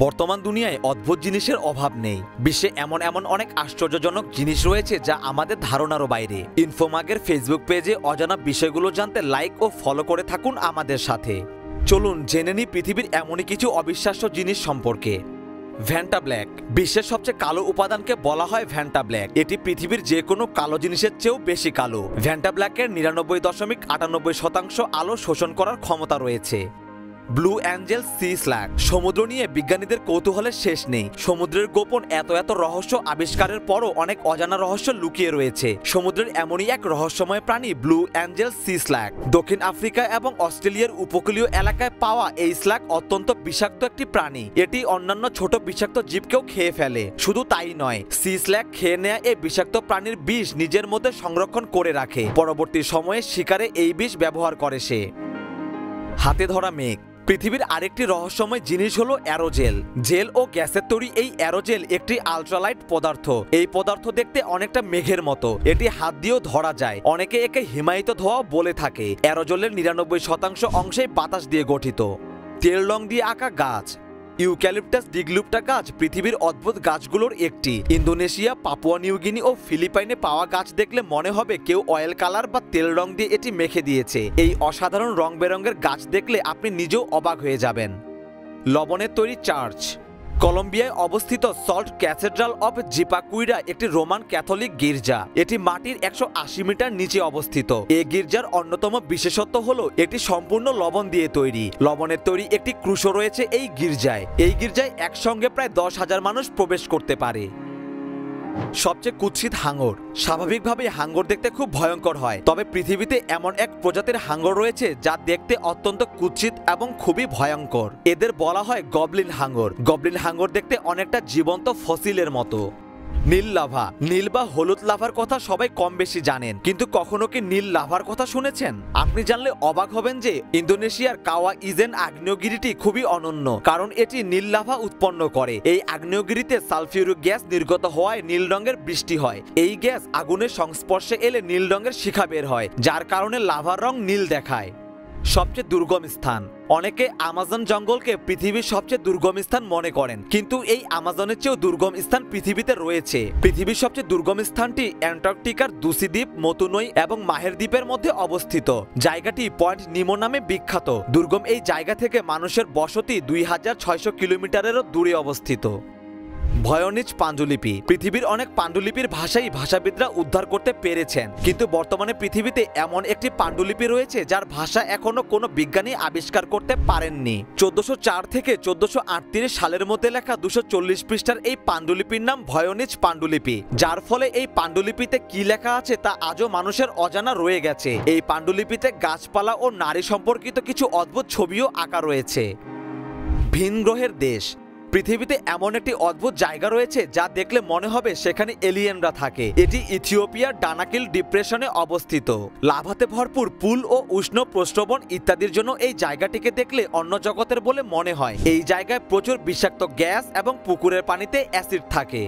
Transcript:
বর্তমান দুনিয়ায় অদ্ভুত জিনিসের অভাব নেই। বিশ্বে এমন এমন অনেক আশ্চর্যজনক জিনিস রয়েছে যা আমাদের ধারণারও বাইরে। ইনফোমাগের ফেসবুক পেজে অজানা বিষয়গুলো জানতে লাইক ও ফলো করে থাকুন আমাদের সাথে। চলুন জেনে নিই পৃথিবীর এমনই কিছু অবিশ্বাস্য জিনিস সম্পর্কে। ভ্যান্টা ব্ল্যাক বিশ্বের সবচেয়ে কালো উপাদানকে বলা হয় ভ্যান্টা ব্ল্যাক। এটি পৃথিবীর যে কোনো কালো জিনিসের চেয়েও বেশি কালো। ভ্যান্টা ব্ল্যাকের 99.98% আলো শোষণ করার ক্ষমতা রয়েছে। ব্লু অ্যাঞ্জেল সি স্ল্যাগ সমুদ্র নিয়ে বিজ্ঞানীদের কৌতূহলের শেষ নেই। সমুদ্রের গোপন এত রহস্য আবিষ্কারের পরও অনেক অজানা রহস্য লুকিয়ে রয়েছে। সমুদ্রের এমনই এক রহস্যময় প্রাণী ব্লু অ্যাঞ্জেল সি স্ল্যাগ। দক্ষিণ আফ্রিকা এবং অস্ট্রেলিয়ার উপকূলীয় এলাকায় পাওয়া এই স্ল্যাগ অত্যন্ত বিষাক্ত একটি প্রাণী। এটি অন্যান্য ছোট বিষাক্ত জীবকেও খেয়ে ফেলে। শুধু তাই নয়, সি স্ল্যাগ খেয়ে নেয়া এই বিষাক্ত প্রাণীর বিষ নিজের মধ্যে সংরক্ষণ করে রাখে। পরবর্তী সময়ে শিকারে এই বিষ ব্যবহার করে সে। হাতে ধরা মেঘ পৃথিবীর আরেকটি রহস্যময় জিনিস হলো অ্যারোজেল। জেল ও গ্যাসের তৈরি এই অ্যারোজেল একটি আলট্রালাইট পদার্থ। এই পদার্থ দেখতে অনেকটা মেঘের মতো। এটি হাত দিয়েও ধরা যায়। অনেকে একে হিমায়িত ধোঁয়া বলে থাকে। অ্যারোজেলের 99% অংশেই বাতাস দিয়ে গঠিত। তেল রং দিয়ে আঁকা গাছ ইউক্যালিপটাস ডিগলুপ্টা গাছ পৃথিবীর অদ্ভুত গাছগুলোর একটি। ইন্দোনেশিয়া, পাপুয়া নিউগিনি ও ফিলিপাইনে পাওয়া গাছ দেখলে মনে হবে কেউ অয়েল কালার বা তেল রং দিয়ে এটি মেখে দিয়েছে। এই অসাধারণ রং বেরঙের গাছ দেখলে আপনি নিজেও অবাক হয়ে যাবেন। লবণের তৈরি চার্চ কলম্বিয়ায় অবস্থিত সল্ট ক্যাথেড্রাল অফ জিপাকুইরা একটি রোমান ক্যাথলিক গির্জা। এটি মাটির 180 মিটার নিচে অবস্থিত। এই গির্জার অন্যতম বিশেষত্ব হলো এটি সম্পূর্ণ লবণ দিয়ে তৈরি। লবণের তৈরি একটি ক্রুশও রয়েছে এই গির্জায়। এই গির্জায় একসঙ্গে প্রায় 10,000 মানুষ প্রবেশ করতে পারে। সবচেয়ে কুৎসিত হাঙর স্বাভাবিকভাবে হাঙর দেখতে খুব ভয়ঙ্কর হয়, তবে পৃথিবীতে এমন এক প্রজাতির হাঙর রয়েছে যা দেখতে অত্যন্ত কুৎসিত এবং খুবই ভয়ঙ্কর। এদের বলা হয় গবলিন হাঙর। গবলিন হাঙর দেখতে অনেকটা জীবন্ত ফসিলের মতো। নীল লাভা নীল বা হলুদ লাভার কথা সবাই কম বেশি জানেন, কিন্তু কখনো কি নীল লাভার কথা শুনেছেন? আপনি জানলে অবাক হবেন যে ইন্দোনেশিয়ার কাওয়া ইজেন আগ্নেয়গিরিটি খুবই অনন্য, কারণ এটি নীল লাভা উৎপন্ন করে। এই আগ্নেয়গিরিতে সালফিউরিক গ্যাস নির্গত হওয়ায় নীল রঙের বৃষ্টি হয়। এই গ্যাস আগুনের সংস্পর্শে এলে নীল রঙের শিখা বের হয়, যার কারণে লাভার রং নীল দেখায়। সবচেয়ে দুর্গম স্থান অনেকে আমাজন জঙ্গলকে পৃথিবীর সবচেয়ে দুর্গম স্থান মনে করেন, কিন্তু এই আমাজনের চেয়েও দুর্গম স্থান পৃথিবীতে রয়েছে। পৃথিবীর সবচেয়ে দুর্গম স্থানটি অ্যান্টার্কটিকার দুসি দ্বীপ, মতুনই এবং মাহের দ্বীপের মধ্যে অবস্থিত। জায়গাটি পয়েন্ট নিমো নামে বিখ্যাত। দুর্গম এই জায়গা থেকে মানুষের বসতি 2600 কিলোমিটারেরও দূরে অবস্থিত। ভয়নিজ পাণ্ডুলিপি পৃথিবীর অনেক পাণ্ডুলিপির ভাষাই ভাষাবিদরা উদ্ধার করতে পেরেছেন, কিন্তু বর্তমানে পৃথিবীতে এমন একটি পাণ্ডুলিপি রয়েছে যার ভাষা এখনো কোনো বিজ্ঞানী আবিষ্কার করতে পারেননি। 1404 থেকে 1438 সালের মধ্যে লেখা 240 পৃষ্ঠার এই পাণ্ডুলিপির নাম ভয়নিজ পাণ্ডুলিপি, যার ফলে এই পাণ্ডুলিপিতে কি লেখা আছে তা আজও মানুষের অজানা রয়ে গেছে। এই পাণ্ডুলিপিতে গাছপালা ও নারী সম্পর্কিত কিছু অদ্ভুত ছবিও আঁকা রয়েছে। ভিন গ্রহের দেশ পৃথিবীতে এমন একটি অদ্ভুত জায়গা রয়েছে যা দেখলে মনে হবে সেখানে এলিয়েনরা থাকে। এটি ইথিওপিয়ার ডানাকিল ডিপ্রেশনে অবস্থিত। লাভাতে ভরপুর পুল ও উষ্ণ প্রস্রবণ ইত্যাদির জন্য এই জায়গাটিকে দেখলে অন্য জগতের বলে মনে হয়। এই জায়গায় প্রচুর বিষাক্ত গ্যাস এবং পুকুরের পানিতে অ্যাসিড থাকে।